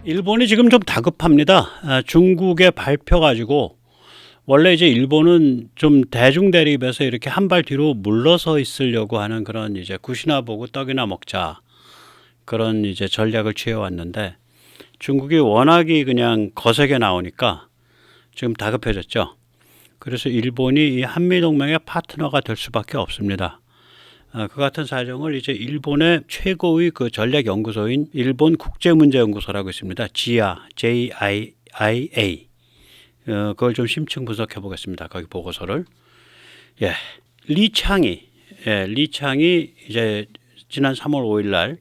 일본이 지금 좀 다급합니다. 중국의 발표 가지고 원래 이제 일본은 좀 대중 대립에서 이렇게 한 발 뒤로 물러서 있으려고 하는 그런 이제 굿이나 보고 떡이나 먹자 그런 이제 전략을 취해 왔는데 중국이 워낙이 그냥 거세게 나오니까 지금 다급해졌죠. 그래서 일본이 이 한미동맹의 파트너가 될 수밖에 없습니다. 그 같은 사정을 이제 일본의 최고의 그 전략연구소인 일본 국제문제연구소라고 있습니다. 지아, JIIA. 그걸 좀 심층 분석해 보겠습니다. 거기 보고서를. 예, 리창이 이제 지난 3월 5일 날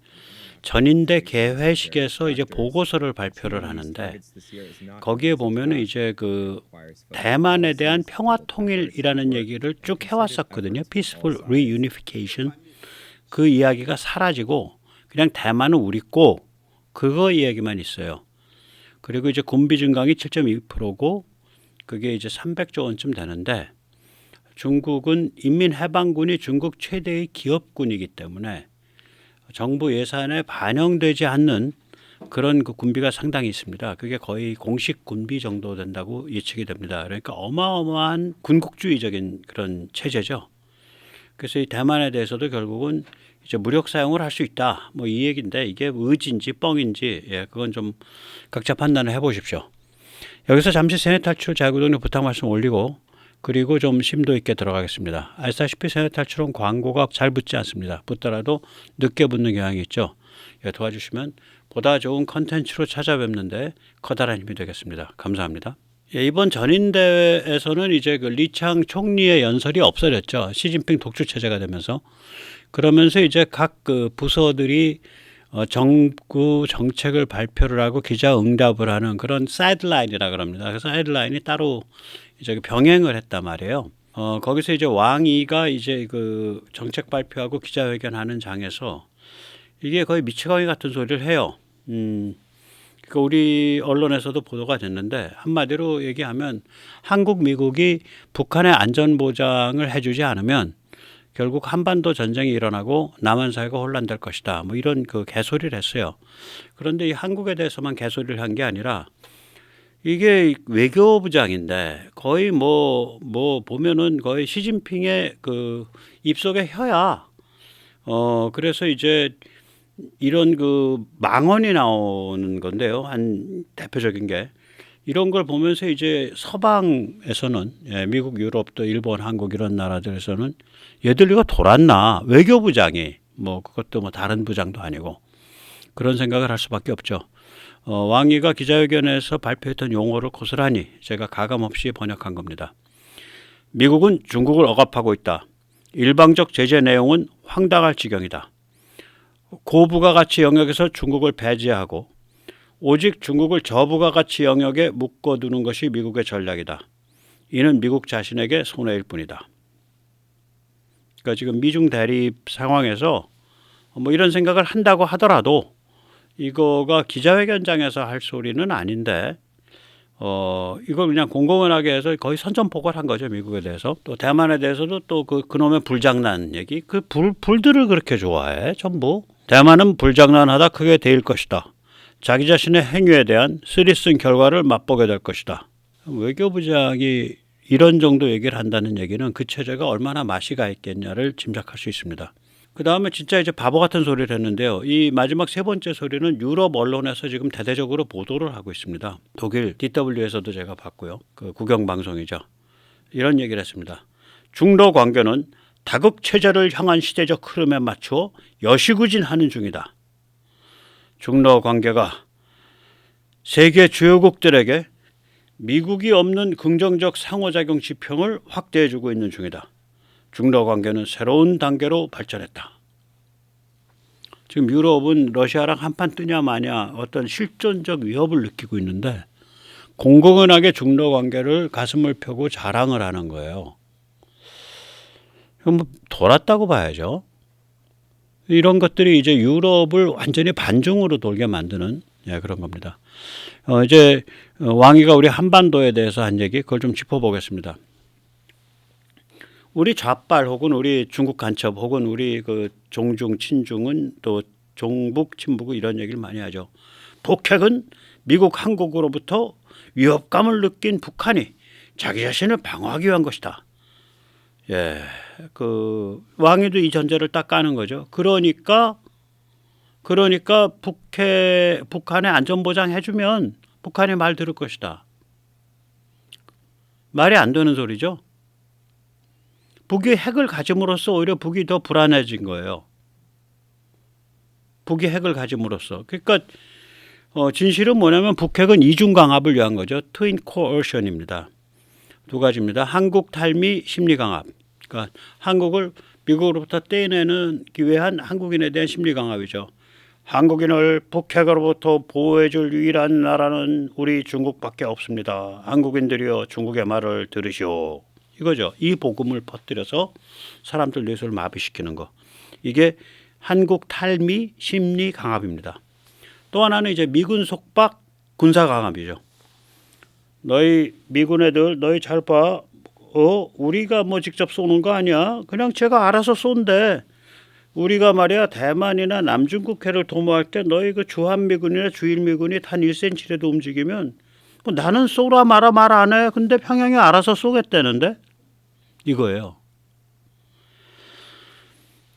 전인대 개회식에서 이제 보고서를 발표를 하는데 거기에 보면은 이제 그 대만에 대한 평화 통일이라는 얘기를 쭉 해왔었거든요. Peaceful Reunification. 그 이야기가 사라지고 그냥 대만은 우리 거 그거 이야기만 있어요. 그리고 이제 군비 증강이 7.2%고 그게 이제 300조 원쯤 되는데 중국은 인민해방군이 중국 최대의 기업군이기 때문에 정부 예산에 반영되지 않는 그런 그 군비가 상당히 있습니다. 그게 거의 공식 군비 정도 된다고 예측이 됩니다. 그러니까 어마어마한 군국주의적인 그런 체제죠. 그래서 이 대만에 대해서도 결국은 이제 무력 사용을 할 수 있다. 뭐 이 얘기인데 이게 의지인지 뻥인지 그건 좀 각자 판단을 해보십시오. 여기서 잠시 세뇌 탈출 자유구독료 부탁 말씀 올리고 그리고 좀 심도 있게 들어가겠습니다. 아시다시피 세뇌 탈출은 광고가 잘 붙지 않습니다. 붙더라도 늦게 붙는 경향이 있죠. 도와주시면 보다 좋은 컨텐츠로 찾아뵙는데 커다란 힘이 되겠습니다. 감사합니다. 이번 전인대회에서는 이제 그 리창 총리의 연설이 없어졌죠. 시진핑 독주 체제가 되면서 그러면서 이제 각 그 부서들이 정부 정책을 발표를 하고 기자 응답을 하는 그런 사이드라인이라 그럽니다. 그래서 사이드라인이 따로 이제 병행을 했단 말이에요. 거기서 이제 왕이가 이제 그 정책 발표하고 기자회견하는 장에서 이게 거의 미치광이 같은 소리를 해요. 그러니까 우리 언론에서도 보도가 됐는데 한마디로 얘기하면 한국, 미국이 북한의 안전 보장을 해주지 않으면 결국 한반도 전쟁이 일어나고 남한 사회가 혼란될 것이다. 뭐 이런 그 개소리를 했어요. 그런데 이 한국에 대해서만 개소리를 한 게 아니라 이게 외교부장인데 거의 뭐 보면은 거의 시진핑의 그 입속의 혀야. 그래서 이제 이런 그 망언이 나오는 건데요. 한 대표적인 게 이런 걸 보면서 이제 서방에서는 미국, 유럽, 또 일본, 한국 이런 나라들에서는 얘들 이거 돌았나 외교부장이 뭐 그것도 뭐 다른 부장도 아니고 그런 생각을 할 수밖에 없죠. 왕이가 기자회견에서 발표했던 용어를 고스란히 제가 가감없이 번역한 겁니다. 미국은 중국을 억압하고 있다. 일방적 제재 내용은 황당할 지경이다. 고부가가치 영역에서 중국을 배제하고 오직 중국을 저부가가치 영역에 묶어두는 것이 미국의 전략이다. 이는 미국 자신에게 손해일 뿐이다. 그러니까 지금 미중 대립 상황에서 뭐 이런 생각을 한다고 하더라도 이거가 기자회견장에서 할 소리는 아닌데 이걸 그냥 공공연하게 해서 거의 선전포고를 한 거죠. 미국에 대해서. 또 대만에 대해서도 또 그놈의 불장난 얘기. 그 불들을 그렇게 좋아해. 전부. 대만은 불장난하다 크게 데일 것이다. 자기 자신의 행위에 대한 쓰리쓴 결과를 맛보게 될 것이다. 외교부장이 이런 정도 얘기를 한다는 얘기는 그 체제가 얼마나 맛이 가 있겠냐를 짐작할 수 있습니다. 그 다음에 진짜 이제 바보 같은 소리를 했는데요. 이 마지막 세 번째 소리는 유럽 언론에서 지금 대대적으로 보도를 하고 있습니다. 독일 DW에서도 제가 봤고요. 그 국영방송이죠. 이런 얘기를 했습니다. 중러 관계는 다극 체제를 향한 시대적 흐름에 맞춰 여시구진하는 중이다. 중러 관계가 세계 주요국들에게 미국이 없는 긍정적 상호작용 지평을 확대해주고 있는 중이다. 중러 관계는 새로운 단계로 발전했다. 지금 유럽은 러시아랑 한판 뜨냐 마냐 어떤 실존적 위협을 느끼고 있는데 공공연하게 중러 관계를 가슴을 펴고 자랑을 하는 거예요. 뭐 돌았다고 봐야죠. 이런 것들이 이제 유럽을 완전히 반중으로 돌게 만드는 그런 겁니다. 이제 왕이가 우리 한반도에 대해서 한 얘기 그걸 좀 짚어보겠습니다. 우리 좌빨 혹은 우리 중국 간첩 혹은 우리 그 종중 친중은 또 종북 친북 이런 얘기를 많이 하죠. 북핵은 미국 한국으로부터 위협감을 느낀 북한이 자기 자신을 방어하기 위한 것이다. 예, 그 왕이도 이 전제를 딱 까는 거죠. 그러니까 북한에 안전보장 해주면 북한이 말 들을 것이다. 말이 안 되는 소리죠. 북이 핵을 가짐으로써 오히려 북이 더 불안해진 거예요. 북이 핵을 가짐으로써. 그러니까 진실은 뭐냐면 북핵은 이중 강압을 위한 거죠. 트윈 코어션입니다. 두 가지입니다. 한국 탈미 심리 강압. 그러니까 한국을 미국으로부터 떼내기 위한 한국인에 대한 심리 강압이죠. 한국인을 북핵으로부터 보호해줄 유일한 나라는 우리 중국밖에 없습니다. 한국인들이여 중국의 말을 들으시오. 이거죠. 이 복음을 퍼뜨려서 사람들 뇌를 마비시키는 거. 이게 한국 탈미 심리 강압입니다. 또 하나는 이제 미군 속박 군사 강압이죠. 너희 미군 애들 너희 잘 봐. 우리가 뭐 직접 쏘는 거 아니야. 그냥 제가 알아서 쏜대. 우리가 말이야 대만이나 남중국해를 도모할 때 너희 그 주한미군이나 주일미군이 단 1cm라도 움직이면 뭐 나는 쏘라 마라 말 안 해. 근데 평양이 알아서 쏘겠다는데 이거예요.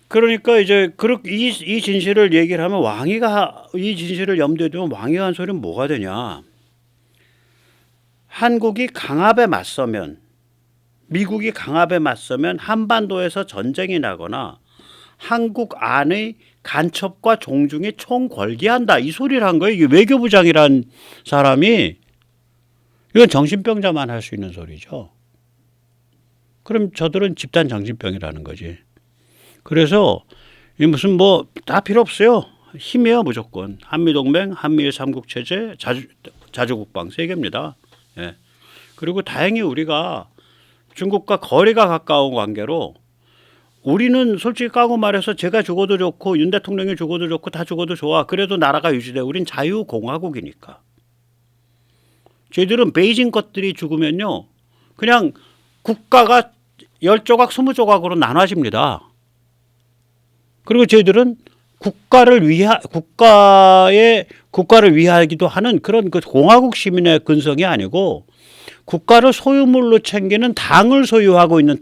그러니까 이제 이 진실을 얘기를 하면 왕이가 이 진실을 염두에 두면 왕이가 한 소리는 뭐가 되냐. 한국이 강압에 맞서면 미국이 강압에 맞서면 한반도에서 전쟁이 나거나 한국 안의 간첩과 종중이 총궐기한다. 이 소리를 한 거예요. 이게 외교부장이란 사람이 이건 정신병자만 할 수 있는 소리죠. 그럼 저들은 집단 정신병이라는 거지. 그래서 이 무슨 뭐 다 필요 없어요. 힘이에요 무조건. 한미동맹, 한미일 삼국체제, 자주국방 세 개입니다. 예. 그리고 다행히 우리가 중국과 거리가 가까운 관계로 우리는 솔직히 까고 말해서 제가 죽어도 좋고 윤 대통령이 죽어도 좋고 다 죽어도 좋아. 그래도 나라가 유지돼. 우린 자유공화국이니까. 저희들은 베이징 것들이 죽으면요. 그냥 국가가 10조각 20조각으로 나눠집니다. 그리고 저희들은 국가를 위하기도 하는 그런 그 공화국 시민의 근성이 아니고 국가를 소유물로 챙기는 당을 소유하고 있는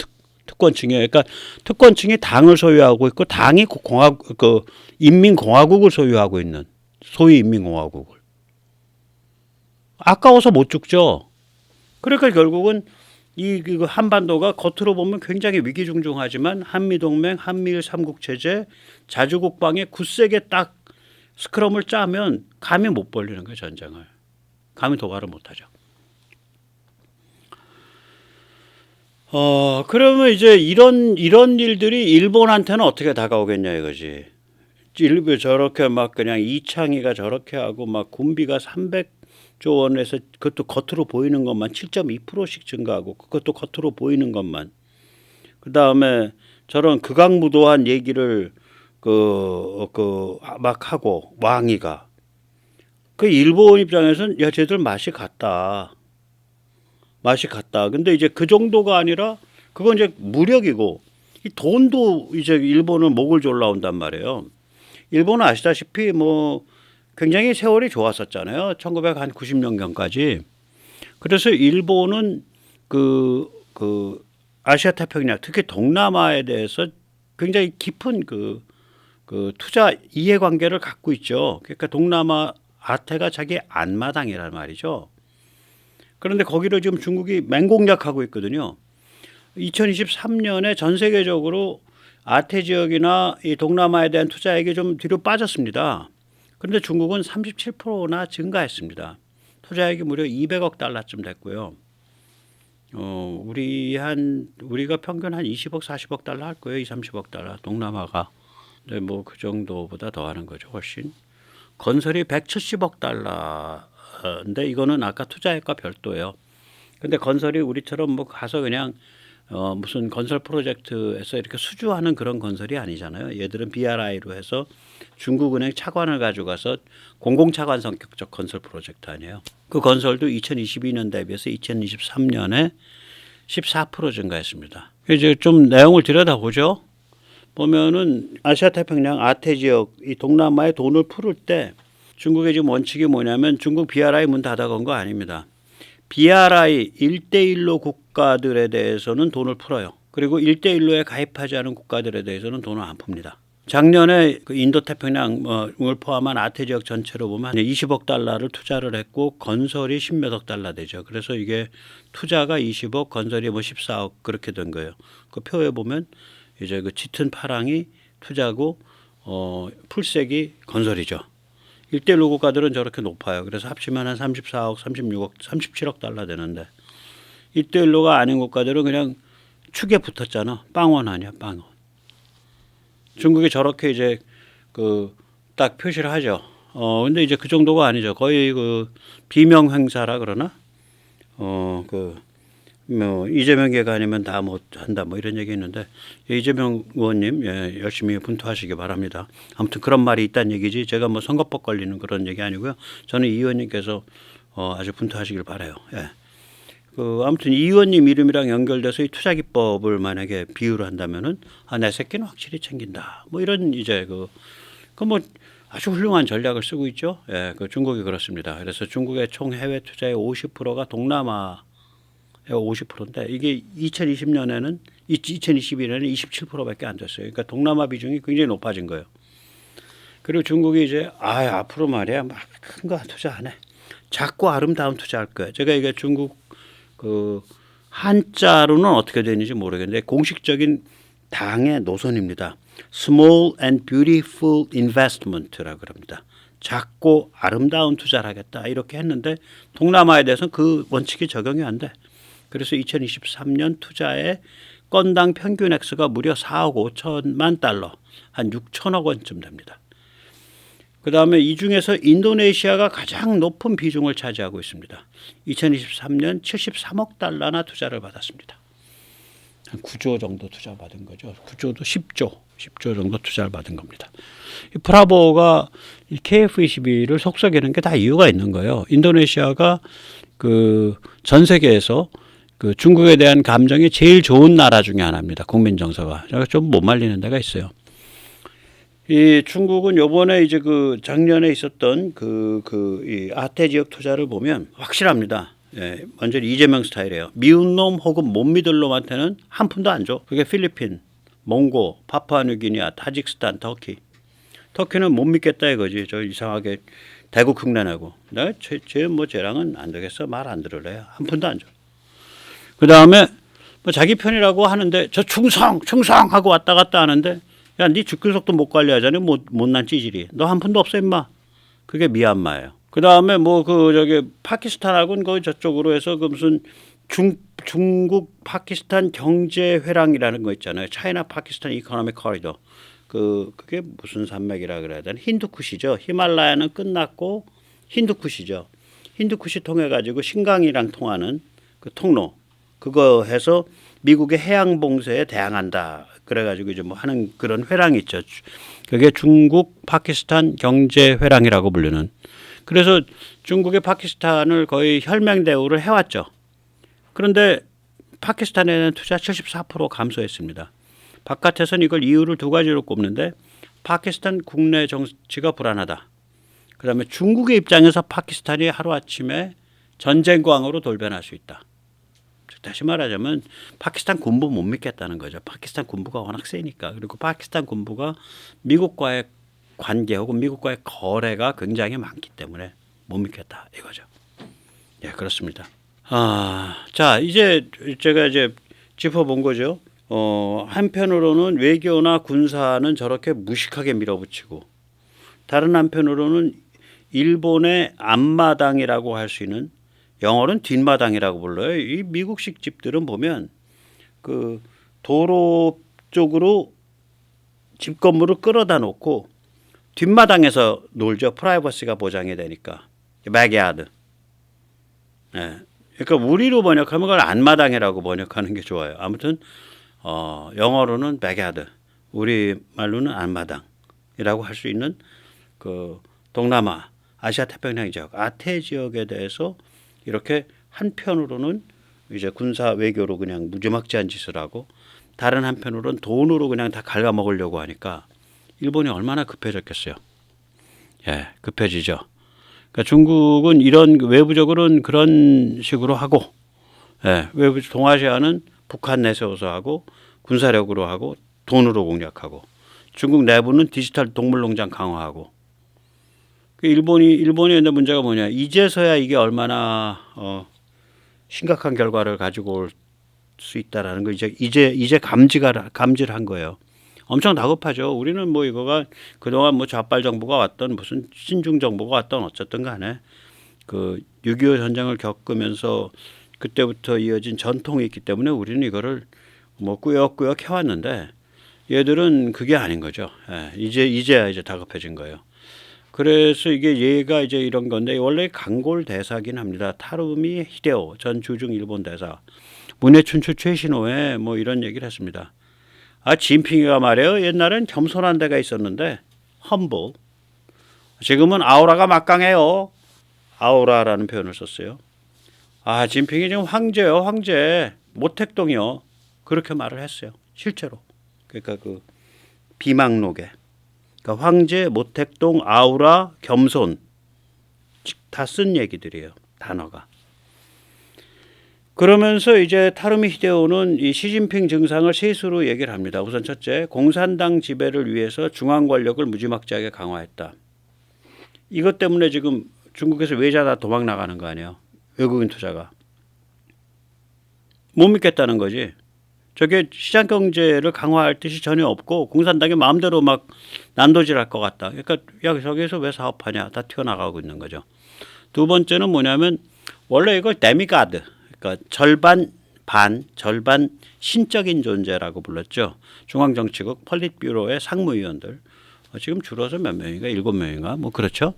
특권층이에요. 그러니까 특권층이 당을 소유하고 있고 당이 인민공화국을 소유하고 있는 소위 인민공화국을. 아까워서 못 죽죠. 그러니까 결국은 이 한반도가 겉으로 보면 굉장히 위기중중하지만 한미동맹, 한미일 삼국체제, 자주국방에 굳세게 딱 스크럼을 짜면 감히 못 벌리는 거예요. 전쟁을. 감히 도발을 못하죠. 그러면 이제 이런 일들이 일본한테는 어떻게 다가오겠냐 이거지. 일부 저렇게 막 그냥 이창희가 저렇게 하고 막 군비가 300조 원에서 그것도 겉으로 보이는 것만 7.2%씩 증가하고 그것도 겉으로 보이는 것만. 그 다음에 저런 극악무도한 얘기를 막 하고 왕이가 그 일본 입장에서는 야 쟤들 맛이 갔다. 근데 이제 그 정도가 아니라 그건 이제 무력이고 이 돈도 이제 일본은 목을 졸라온단 말이에요. 일본은 아시다시피 뭐 굉장히 세월이 좋았었잖아요. 1990년경까지. 그래서 일본은 그 아시아 태평양 특히 동남아에 대해서 굉장히 깊은 그 투자 이해관계를 갖고 있죠. 그러니까 동남아 아태가 자기 안마당이란 말이죠. 그런데 거기를 지금 중국이 맹공략하고 있거든요. 2023년에 전 세계적으로 아태 지역이나 이 동남아에 대한 투자액이 좀 뒤로 빠졌습니다. 그런데 중국은 37%나 증가했습니다. 투자액이 무려 200억 달러쯤 됐고요. 우리가 평균 한 20억, 40억 달러 할 거예요. 30억 달러. 동남아가. 네, 뭐 그 정도보다 더 하는 거죠. 훨씬. 건설이 170억 달러인데 이거는 아까 투자액과 별도예요. 근데 건설이 우리처럼 뭐 가서 그냥 무슨 건설 프로젝트에서 이렇게 수주하는 그런 건설이 아니잖아요. 얘들은 BRI로 해서 중국은행 차관을 가져가서 공공차관 성격적 건설 프로젝트 아니에요. 그 건설도 2022년 대비해서 2023년에 14% 증가했습니다. 이제 좀 내용을 들여다보죠. 보면은 아시아 태평양 아태 지역 이 동남아에 돈을 풀을 때 중국의 지금 원칙이 뭐냐면 중국 BRI 문 닫아건 거 아닙니다. BRI 1대1로 국가들에 대해서는 돈을 풀어요. 그리고 1대1로에 가입하지 않은 국가들에 대해서는 돈을 안 풉니다. 작년에 그 인도태평양을 포함한 아태 지역 전체로 보면 20억 달러를 투자를 했고 건설이 10몇억 달러 되죠. 그래서 이게 투자가 20억, 건설이 뭐 14억 그렇게 된 거예요. 그 표에 보면 이제 그 짙은 파랑이 투자고 풀색이 건설이죠. 1대1로 국가들은 저렇게 높아요. 그래서 합치면 한 34억, 36억, 37억 달러 되는데 1대1로가 아닌 국가들은 그냥 축에 붙었잖아. 빵원 아니야, 빵원. 중국이 저렇게 이제 그 딱 표시를 하죠. 근데 이제 그 정도가 아니죠. 거의 그 비명 행사라 그러나 뭐 이재명 계가 아니면 다 못 한다 뭐 이런 얘기 있는데 이재명 의원님 열심히 분투하시기 바랍니다. 아무튼 그런 말이 있다는 얘기지 제가 뭐 선거법 걸리는 그런 얘기 아니고요. 저는 이 의원님께서 아주 분투하시길 바라요. 예. 아무튼 이 의원님 이름이랑 연결돼서 이 투자 기법을 만약에 비유를 한다면은 내 새끼는 확실히 챙긴다. 뭐 이런 이제 뭐 아주 훌륭한 전략을 쓰고 있죠. 예, 중국이 그렇습니다. 그래서 중국의 총 해외 투자의 50%가 동남아의 50%인데 이게 2020년에는 2021년에는 27%밖에 안 됐어요. 그러니까 동남아 비중이 굉장히 높아진 거예요. 그리고 중국이 이제 앞으로 말이야 막 큰 거 투자 안 해. 작고 아름다운 투자할 거야. 제가 이게 중국 한자로는 어떻게 되는지 모르겠는데 공식적인 당의 노선입니다. Small and Beautiful Investment라고 합니다. 작고 아름다운 투자를 하겠다 이렇게 했는데 동남아에 대해서는 그 원칙이 적용이 안 돼. 그래서 2023년 투자의 건당 평균 액수가 무려 4억 5천만 달러, 한 6천억 원쯤 됩니다. 그다음에 이 중에서 인도네시아가 가장 높은 비중을 차지하고 있습니다. 2023년 73억 달러나 투자를 받았습니다. 한 9조 정도 투자 받은 거죠. 9조도 10조 정도 투자를 받은 겁니다. 이 브라보가 이 KF21을 속썩이는 게 다 이유가 있는 거예요. 인도네시아가 전 세계에서 중국에 대한 감정이 제일 좋은 나라 중에 하나입니다. 국민 정서가. 제가 좀 못 말리는 데가 있어요. 이 중국은 요번에 이제 작년에 있었던 이 아태 지역 투자를 보면 확실합니다. 예, 완전히 이재명 스타일이에요. 미운 놈 혹은 못 믿을 놈한테는 한 푼도 안 줘. 그게 필리핀, 몽고, 파푸아뉴기니아, 타직스탄, 터키. 터키는 못 믿겠다 이거지. 저 이상하게 대국 흉내내고. 쟤랑은 안 되겠어. 말 안 들으래요. 한 푼도 안 줘. 그 다음에 뭐 자기 편이라고 하는데 저 충성 하고 왔다 갔다 하는데 야, 네 주권석도 못 관리하자니 못난 찌질이. 너 한 푼도 없어 임마. 그게 미얀마예요. 그 다음에 파키스탄하고는 거의 저쪽으로 해서 무슨 중국 파키스탄 경제 회랑이라는 거 있잖아요. 차이나 파키스탄 이코노믹 코리도. 그게 무슨 산맥이라 그래야 되나? 힌두쿠시죠. 히말라야는 끝났고 힌두쿠시죠. 힌두쿠시 통해 가지고 신강이랑 통하는 그 통로. 그거 해서 미국의 해양 봉쇄에 대항한다. 그래가지고 이제 뭐 하는 그런 회랑이 있죠. 그게 중국 파키스탄 경제 회랑이라고 불리는. 그래서 중국이 파키스탄을 거의 혈맹 대우를 해왔죠. 그런데 파키스탄에 대한 투자 74% 감소했습니다. 바깥에서는 이걸 이유를 두 가지로 꼽는데 파키스탄 국내 정치가 불안하다. 그다음에 중국의 입장에서 파키스탄이 하루아침에 전쟁광으로 돌변할 수 있다. 다시 말하자면 파키스탄 군부 못 믿겠다는 거죠. 파키스탄 군부가 워낙 세니까. 그리고 파키스탄 군부가 미국과의 관계 혹은 미국과의 거래가 굉장히 많기 때문에 못 믿겠다 이거죠. 예, 그렇습니다. 자, 이제 제가 짚어본 거죠. 한편으로는 외교나 군사는 저렇게 무식하게 밀어붙이고 다른 한편으로는 일본의 앞마당이라고 할 수 있는 영어로는 뒷마당이라고 불러요. 이 미국식 집들은 보면 도로 쪽으로 집 건물을 끌어다 놓고 뒷마당에서 놀죠. 프라이버시가 보장이 되니까. 백야드. 네. 그러니까 우리로 번역하면 그걸 안마당이라고 번역하는 게 좋아요. 아무튼 영어로는 백야드, 우리 말로는 안마당이라고 할 수 있는 동남아, 아시아 태평양 지역, 아태 지역에 대해서 이렇게 한편으로는 이제 군사 외교로 그냥 무지막지한 짓을 하고 다른 한편으로는 돈으로 그냥 다 갉아먹으려고 하니까 일본이 얼마나 급해졌겠어요. 예, 급해지죠. 그러니까 중국은 이런 외부적으로는 그런 식으로 하고, 예, 외부 동아시아는 북한 내세워서 하고 군사력으로 하고 돈으로 공략하고 중국 내부는 디지털 동물농장 강화하고 일본이 근데 문제가 뭐냐 이제서야 이게 얼마나 심각한 결과를 가지고 올 수 있다라는 거 이제 감지를 한 거예요. 엄청 다급하죠. 우리는 뭐 이거가 그동안 뭐 좌빨 정부가 왔던 무슨 친중 정부가 왔던 어쨌든 간에 그 6.25 전쟁을 겪으면서 그때부터 이어진 전통이 있기 때문에 우리는 이거를 뭐 꾸역꾸역 해왔는데 얘들은 그게 아닌 거죠. 예, 이제야 다급해진 거예요. 그래서 이게 얘가 이제 이런 건데 원래 강골 대사긴 합니다. 타루미 히데오 전 주중 일본 대사 문해춘추 최신호에 뭐 이런 얘기를 했습니다. 아 진핑이가 말이에요. 옛날엔 겸손한 데가 있었는데 험블 지금은 아우라가 막강해요. 아우라라는 표현을 썼어요. 아 진핑이 지금 황제요 황제 모택동이요 그렇게 말을 했어요. 실제로 그러니까 그 비망록에 그러니까 황제 모택동 아우라 겸손 다 쓴 얘기들이에요. 단어가. 그러면서 이제 타루미 히데오는 이 시진핑 증상을 셋으로 얘기를 합니다. 우선 첫째, 공산당 지배를 위해서 중앙 권력을 무지막지하게 강화했다. 이것 때문에 지금 중국에서 외자 다 도망 나가는 거 아니에요. 외국인 투자가. 못 믿겠다는 거지. 저게 시장 경제를 강화할 뜻이 전혀 없고 공산당이 마음대로 막 난도질할 것 같다. 그러니까 야 저기서 왜 사업하냐 다 튀어나가고 있는 거죠. 두 번째는 뭐냐면 원래 이걸 데미가드 그러니까 절반 신적인 존재라고 불렀죠. 중앙정치국 폴리트뷰로의 상무위원들 지금 줄어서 몇 명인가 7명인가 뭐 그렇죠.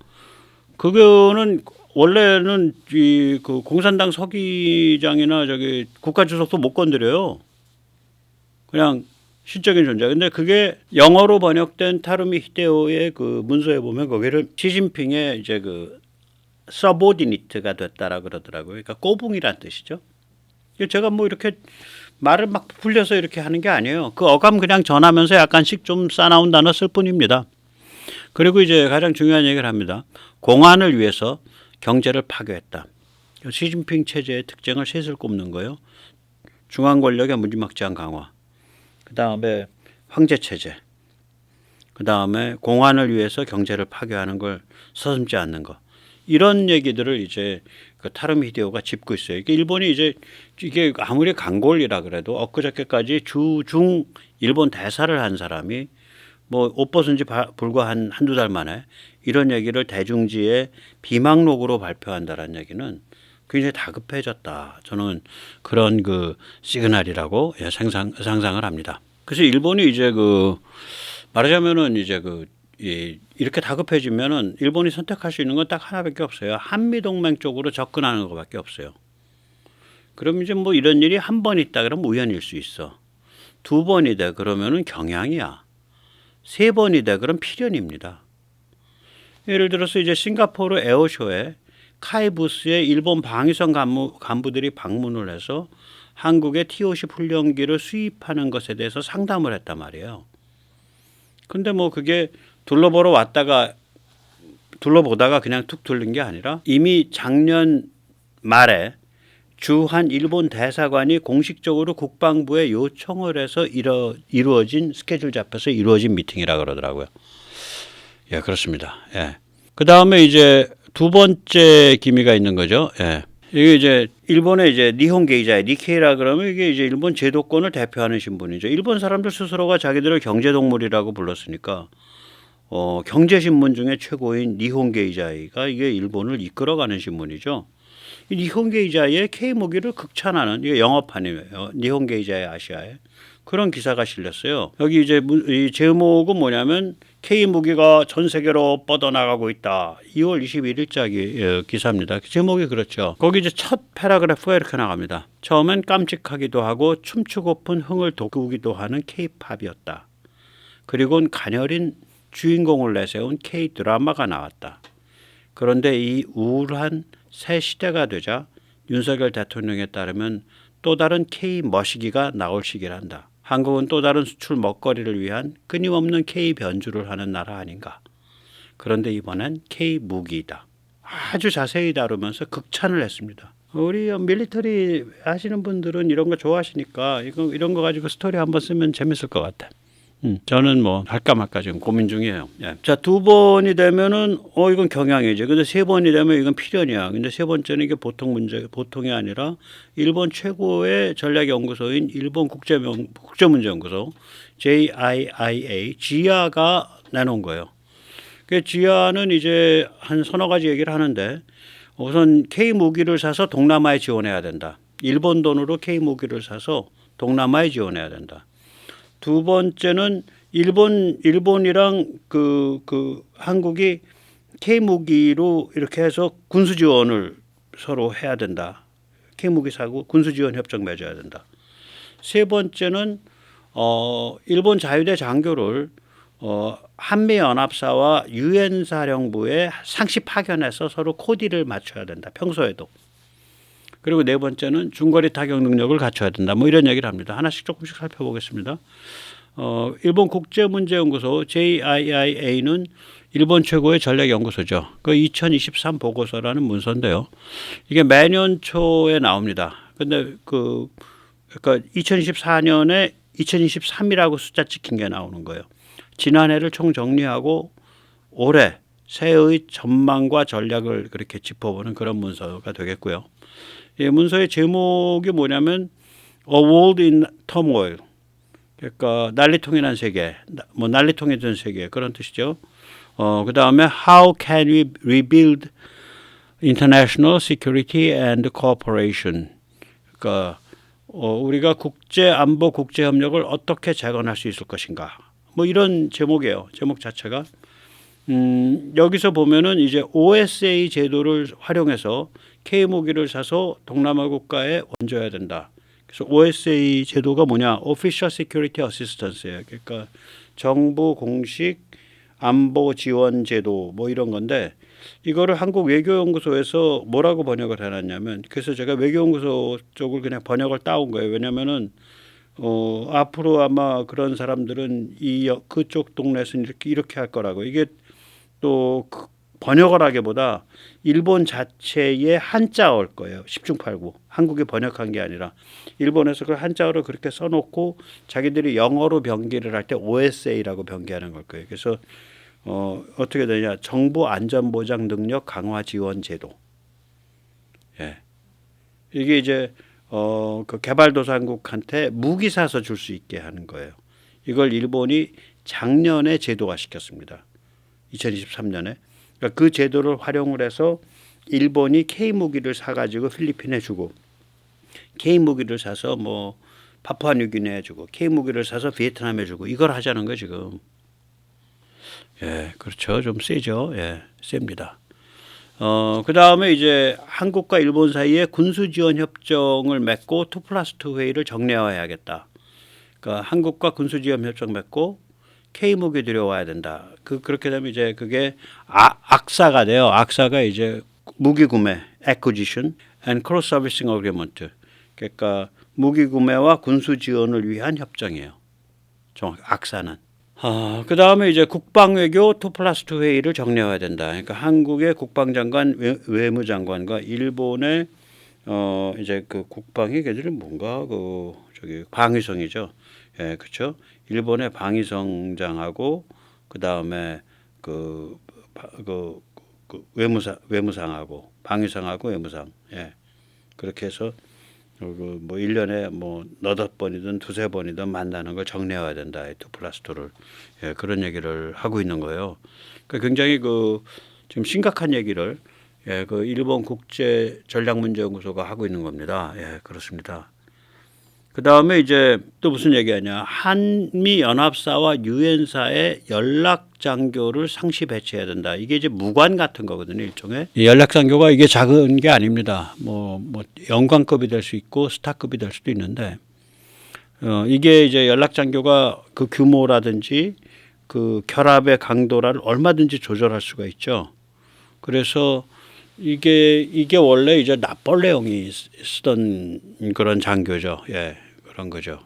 그거는 원래는 그 공산당 서기장이나 저기 국가주석도 못 건드려요. 그냥 신적인 존재. 근데 그게 영어로 번역된 타루미 히데오의 그 문서에 보면 거기를 시진핑의 이제 그 서보디니트가 됐다라 그러더라고요. 그러니까 꼬붕이란 뜻이죠. 제가 뭐 이렇게 말을 막 불려서 이렇게 하는 게 아니에요. 그 어감 그냥 전하면서 약간씩 좀 싸나운 단어 쓸 뿐입니다. 그리고 이제 가장 중요한 얘기를 합니다. 공안을 위해서 경제를 파괴했다. 시진핑 체제의 특징을 셋을 꼽는 거예요. 중앙 권력의 무지막지한 강화. 그 다음에 황제 체제. 그 다음에 공안을 위해서 경제를 파괴하는 걸 서슴지 않는 것. 이런 얘기들을 이제 그 타루미 히데오가 짚고 있어요. 일본이 이제 이게 아무리 강골이라 그래도 엊그저께까지 주중 일본 대사를 한 사람이 뭐 옷 벗은 지 불과 한두 달 만에 이런 얘기를 대중지에 비망록으로 발표한다는 얘기는 굉장히 다급해졌다. 저는 그런 그 시그널이라고 상상을 합니다. 그래서 일본이 이제 그 말하자면은 이제 이렇게 다급해지면은 일본이 선택할 수 있는 건 딱 하나밖에 없어요. 한미동맹 쪽으로 접근하는 것밖에 없어요. 그럼 이제 뭐 이런 일이 한 번 있다 그러면 우연일 수 있어. 두 번이다 그러면은 경향이야. 세 번이다 그럼 필연입니다. 예를 들어서 이제 싱가포르 에어쇼에 카이부스의 일본 방위성 간부들이 방문을 해서 한국의 T-50 훈련기를 수입하는 것에 대해서 상담을 했단 말이에요. 근데 뭐 그게 둘러보다가 그냥 툭 들린 게 아니라 이미 작년 말에 주한 일본 대사관이 공식적으로 국방부에 요청을 해서 이루어진 스케줄 잡혀서 이루어진 미팅이라 그러더라고요. 예, 그렇습니다. 예. 그 다음에 이제 두 번째 기미가 있는 거죠. 예. 이게 이제 일본의 이제 니혼 게이자의 니케이라 그러면 이게 이제 일본 제도권을 대표하는 신분이죠. 일본 사람들 스스로가 자기들을 경제동물이라고 불렀으니까 경제 신문 중에 최고인 니혼 게이자이가 이게 일본을 이끌어가는 신문이죠. 이 니혼 게이자이의 K 무기를 극찬하는 이게 영어판이에요. 니혼 게이자이 아시아에 그런 기사가 실렸어요. 여기 이제 이 제목은 뭐냐면 K 무기가 전 세계로 뻗어나가고 있다. 2월 21일자 기사입니다. 제목이 그렇죠. 거기 이제 첫 패러그래프가 이렇게 나갑니다. 처음엔 깜찍하기도 하고 춤추고픈 흥을 돋구기도 하는 K-팝이었다. 그리고는 가녀린 주인공을 내세운 K 드라마가 나왔다. 그런데 이 우울한 새 시대가 되자 윤석열 대통령에 따르면 또 다른 K 머시기가 나올 시기란다. 한국은 또 다른 수출 먹거리를 위한 끊임없는 K 변주를 하는 나라 아닌가. 그런데 이번엔 K 무기다. 아주 자세히 다루면서 극찬을 했습니다. 우리 밀리터리 하시는 분들은 이런 거 좋아하시니까 이런 거 가지고 스토리 한번 쓰면 재밌을 것 같아. 저는 뭐 할까 말까 지금 고민 중이에요. 예. 자, 2번이 되면은 이건 경향이지. 근데 3번이 되면 이건 필연이야. 근데 3번째는 이게 보통이 아니라 일본 최고의 전략연구소인 일본 국제문제연구소 JIIA 지아가 내놓은 거예요. 그 지아는 이제 한 서너 가지 얘기를 하는데 우선 K 무기를 사서 동남아에 지원해야 된다. 일본 돈으로 K 무기를 사서 동남아에 지원해야 된다. 두 번째는 일본이랑 그 한국이 K 무기로 이렇게 해서 군수 지원을 서로 해야 된다. K 무기 사고 군수 지원 협정 맺어야 된다. 세 번째는 일본 자유대 장교를 한미 연합사와 유엔 사령부에 상시 파견해서 서로 코디를 맞춰야 된다. 평소에도. 그리고 네 번째는 중거리 타격 능력을 갖춰야 된다. 뭐 이런 얘기를 합니다. 하나씩 조금씩 살펴보겠습니다. 일본 국제문제연구소 JIIA는 일본 최고의 전략연구소죠. 그 2023 보고서라는 문서인데요. 이게 매년 초에 나옵니다. 근데 그러니까 2024년에 2023이라고 숫자 찍힌 게 나오는 거예요. 지난해를 총 정리하고 올해 새해의 전망과 전략을 그렇게 짚어보는 그런 문서가 되겠고요. 이 문서의 제목이 뭐냐면 A World in Turmoil. 그러니까 난리통이 난 세계, 뭐 난리통이 든 세계 그런 뜻이죠. 그 다음에 How can we rebuild international security and cooperation? 그러니까 우리가 국제 안보 국제 협력을 어떻게 재건할 수 있을 것인가? 뭐 이런 제목이에요. 제목 자체가. 여기서 보면은 이제 OSA 제도를 활용해서 K 무기를 사서 동남아 국가에 얹어야 된다. 그래서 OSA 제도가 뭐냐? Official Security Assistance예요. 그러니까 정부 공식 안보 지원 제도 뭐 이런 건데 이거를 한국 외교연구소에서 뭐라고 번역을 해놨냐면 그래서 제가 외교연구소 쪽을 그냥 번역을 따온 거예요. 왜냐면은 앞으로 아마 그런 사람들은 그쪽 동네에서는 이렇게 할 거라고 이게 또 번역을 하기보다 일본 자체의 한자어일 거예요. 10중 8구. 한국이 번역한 게 아니라 일본에서 그 한자어를 그렇게 써놓고 자기들이 영어로 변기를 할 때 OSA라고 변기하는 걸 거예요. 그래서 어떻게 되냐. 정부 안전보장 능력 강화 지원 제도. 예. 이게 이제 그 개발도상국한테 무기 사서 줄 수 있게 하는 거예요. 이걸 일본이 작년에 제도화 시켰습니다. 2023년에. 그러니까 그 제도를 활용을 해서 일본이 K 무기를 사가지고 필리핀에 주고 K 무기를 사서 뭐 파푸아뉴기니에 주고 K 무기를 사서 베트남에 주고 이걸 하자는 거예요 지금. 예, 그렇죠. 좀 세죠. 예, 셉니다. 그 다음에 이제 한국과 일본 사이에 군수지원 협정을 맺고 2+2 회의를 정례화해야겠다. 그러니까 한국과 군수지원 협정 맺고 K 무기 들여와야 된다. 그렇게 되면 이제 그게 악사가 돼요. 악사가 이제 무기 구매, acquisition and cross servicing agreement. 그러니까 무기 구매와 군수 지원을 위한 협정이에요. 정확히 악사는. 그 다음에 이제 국방외교 2+2 회의를 정례해야 된다. 그러니까 한국의 국방장관, 외무장관과 일본의 이제 그 국방이 걔들이 뭔가 방위성이죠. 예, 그렇죠. 일본의 방위성장하고 그 다음에 외무상하고 방위상하고 외무상, 예, 그렇게 해서 뭐 1년에 뭐 너댓 번이든 두세 번이든 만나는 걸 정리해야 된다. 2+2를 예, 그런 얘기를 하고 있는 거예요. 그러니까 굉장히 지금 심각한 얘기를 예, 일본 국제 전략문제연구소가 하고 있는 겁니다. 예, 그렇습니다. 그 다음에 이제 또 무슨 얘기하냐. 한미 연합사와 유엔사의 연락 장교를 상시 배치해야 된다. 이게 이제 무관 같은 거거든요. 일종의. 연락 장교가 이게 작은 게 아닙니다. 뭐 영관급이 될 수 있고 스타급이 될 수도 있는데 이게 이제 연락 장교가 그 규모라든지 그 결합의 강도를 얼마든지 조절할 수가 있죠. 그래서 이게 원래 이제 나폴레옹이 쓰던 그런 장교죠. 예, 그런 거죠.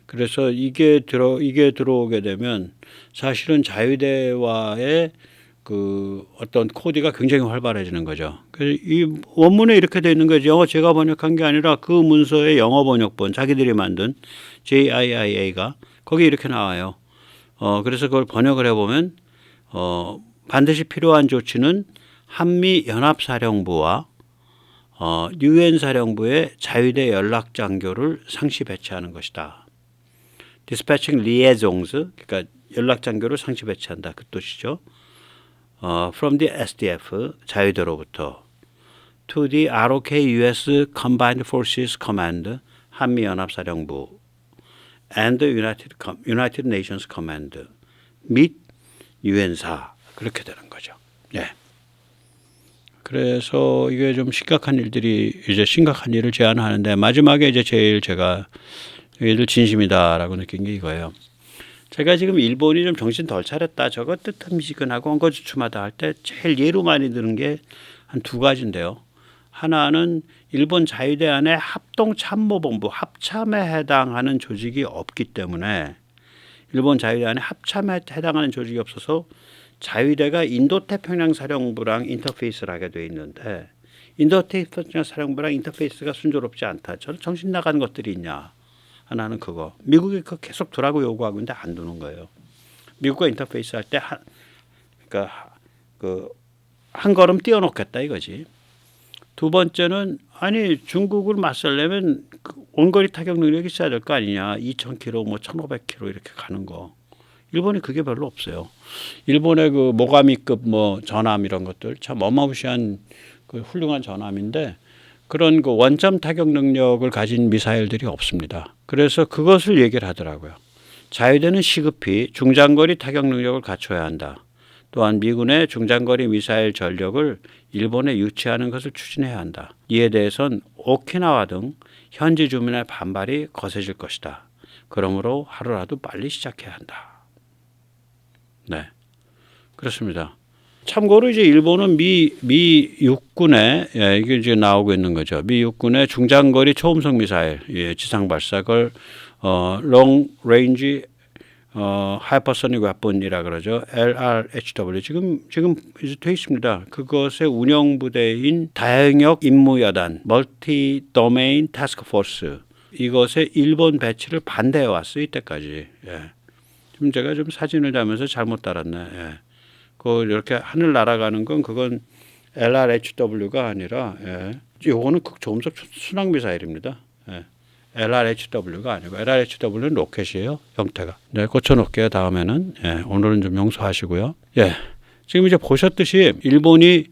그래서 이게 들어오게 되면 사실은 자유대와의 그 어떤 코디가 굉장히 활발해지는 거죠. 그래서 이 원문에 이렇게 돼 있는 거죠. 영어 제가 번역한 게 아니라 그 문서의 영어 번역본 자기들이 만든 JIIA가 거기 이렇게 나와요. 그래서 그걸 번역을 해보면 반드시 필요한 조치는 한미 연합사령부와 유엔 사령부의 자위대 연락 장교를 상시 배치하는 것이다. Dispatching liaisons, 그러니까 연락 장교를 상시 배치한다. 그 뜻이죠. From the SDF 자위대로부터 to the ROK US Combined Forces Command 한미 연합사령부 and United Nations Command 및 유엔사 그렇게 되는 거죠. 예. 그래서 이게 좀 심각한 일을 제안하는데 마지막에 이제 제일 제가 얘들 진심이다라고 느낀 게 이거예요. 제가 지금 일본이 좀 정신 덜 차렸다. 저거 뜨뜻미지근하고 엉거주춤하다 할 때 제일 예로 많이 드는 게 한 두 가지인데요. 하나는 일본 자위대 안에 합동참모본부 합참에 해당하는 조직이 없기 때문에 일본 자위대 안에 합참에 해당하는 조직이 없어서 자위대가 인도태평양 사령부랑 인터페이스를 하게 돼 있는데 인도태평양 사령부랑 인터페이스가 순조롭지 않다. 저는 정신 나간 것들이 있냐. 하나는 그거. 미국이 그거 계속 두라고 요구하고 있는데 안 두는 거예요. 미국과 인터페이스 할 때 한 걸음 띄워놓겠다 이거지. 두 번째는 아니 중국을 맞서려면 원거리 타격 능력이 있어야 될 거 아니냐. 2,000km, 뭐 1,500km 이렇게 가는 거. 일본이 그게 별로 없어요. 일본의 그 모가미급 뭐 전함 이런 것들 참 어마무시한 그 훌륭한 전함인데 그런 그 원점 타격 능력을 가진 미사일들이 없습니다. 그래서 그것을 얘기를 하더라고요. 자위대는 시급히 중장거리 타격 능력을 갖춰야 한다. 또한 미군의 중장거리 미사일 전력을 일본에 유치하는 것을 추진해야 한다. 이에 대해선 오키나와 등 현지 주민의 반발이 거세질 것이다. 그러므로 하루라도 빨리 시작해야 한다. 네, 그렇습니다. 참고로 이제 일본은 미 육군에 이게 이제 나오고 있는 거죠. 미 육군의 중장거리 초음속 미사일 지상 발사걸 long range hypersonic weapon이라 그러죠. LRHW 지금 이제 돼 있습니다. 그것의 운영 부대인 다영역 임무여단 멀티 도메인 타스크 포스 이것의 일본 배치를 반대해 왔어요. 이때까지. 예. 지금 제가 좀 사진을 담으면서 잘못 따랐네. 예. 이렇게 하늘 날아가는 건 그건 LRHW가 아니라 요거는 극초음속 순항 미사일입니다. LRHW가 아니고 LRHW는 로켓이에요. 형태가. 네, 고쳐놓을게요. 다음에는. 오늘은 좀 용서하시고요. 지금 이제 보셨듯이 일본이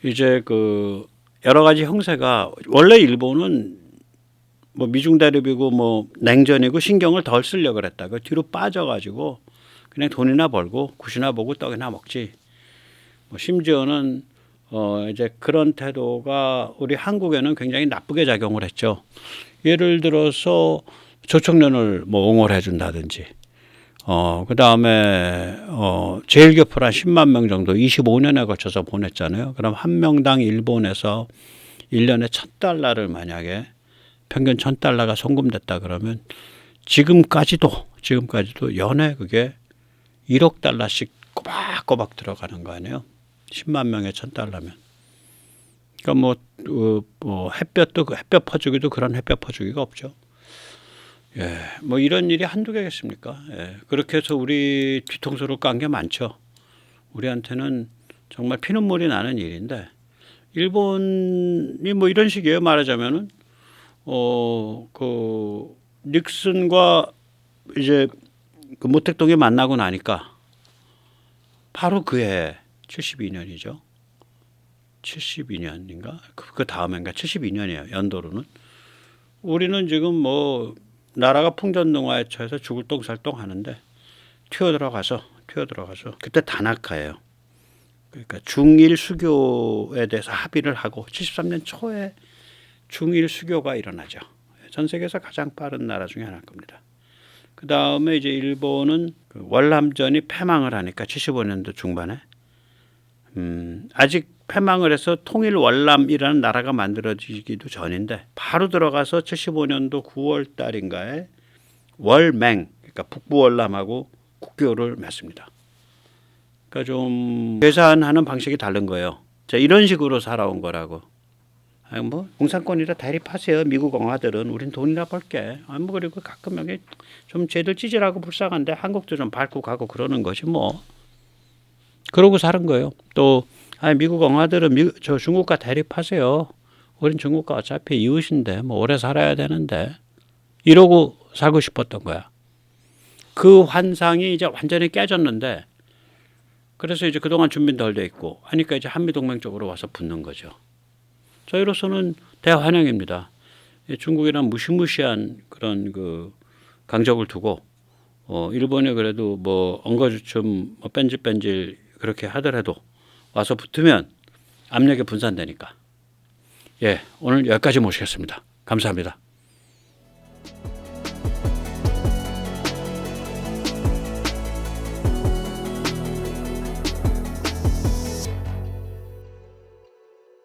이제 그 여러 가지 형세가 원래 일본은 뭐 미중 대립이고 뭐 냉전이고 신경을 덜 쓰려고 그랬다. 그 뒤로 빠져가지고 그냥 돈이나 벌고 굿이나 보고 떡이나 먹지. 뭐 심지어는 이제 그런 태도가 우리 한국에는 굉장히 나쁘게 작용을 했죠. 예를 들어서 조총련을 뭐 옹호를 해준다든지, 그 다음에 제일교포를 한 10만 명 정도 25년에 걸쳐서 보냈잖아요. 그럼 한 명당 일본에서 1년에 $1,000를 만약에 평균 $1,000가 송금됐다 그러면 지금까지도 연에 그게 1억 달러씩 꼬박꼬박 들어가는 거 아니에요? 10만 명에 $1,000면. 그러니까 햇볕 퍼주기도 그런 햇볕 퍼주기가 없죠. 뭐 이런 일이 한두 개겠습니까? 그렇게 해서 우리 뒤통수를 깐 게 많죠. 우리한테는 정말 피눈물이 나는 일인데 일본이 뭐 이런 식이에요. 말하자면은 그 닉슨과 이제 그 모택동이 만나고 나니까 바로 그해 72년이죠. 72년인가? 그 다음인가? 72년이에요. 연도로는. 우리는 지금 뭐 나라가 풍전등화에 처해서 죽을 똥살똥 하는데 튀어들어가서 그때 다나카예요. 그러니까 중일 수교에 대해서 합의를 하고 73년 초에 중일 수교가 일어나죠. 전 세계에서 가장 빠른 나라 중에 하나일 겁니다. 그 다음에 이제 일본은 그 월남전이 패망을 하니까 75년도 중반에 아직 패망을 해서 통일 월남이라는 나라가 만들어지기도 전인데 바로 들어가서 75년도 9월 달인가에 월맹 그러니까 북부 월남하고 국교를 맺습니다. 그러니까 좀 계산하는 방식이 다른 거예요. 자, 이런 식으로 살아온 거라고. 아니 뭐 공산권이라 대립하세요. 미국 엉아들은 우린 돈이나 벌게. 아니 뭐 그리고 가끔 여기 좀 쟤들 찌질하고 불쌍한데 한국도 좀 밟고 가고 그러는 것이 뭐. 그러고 사는 거예요. 또 아니 미국 엉아들은 저 중국과 대립하세요. 우린 중국과 어차피 이웃인데 뭐 오래 살아야 되는데 이러고 살고 싶었던 거야. 그 환상이 이제 완전히 깨졌는데 그래서 이제 그동안 준비는 덜 돼 있고 하니까 이제 한미동맹 쪽으로 와서 붙는 거죠. 저희로서는 대환영입니다. 중국이란 무시무시한 그런 그 강적을 두고 일본이 그래도 뭐 엉거주춤 뭐 뺀질뺀질 그렇게 하더라도 와서 붙으면 압력이 분산되니까. 예, 오늘 여기까지 모시겠습니다. 감사합니다.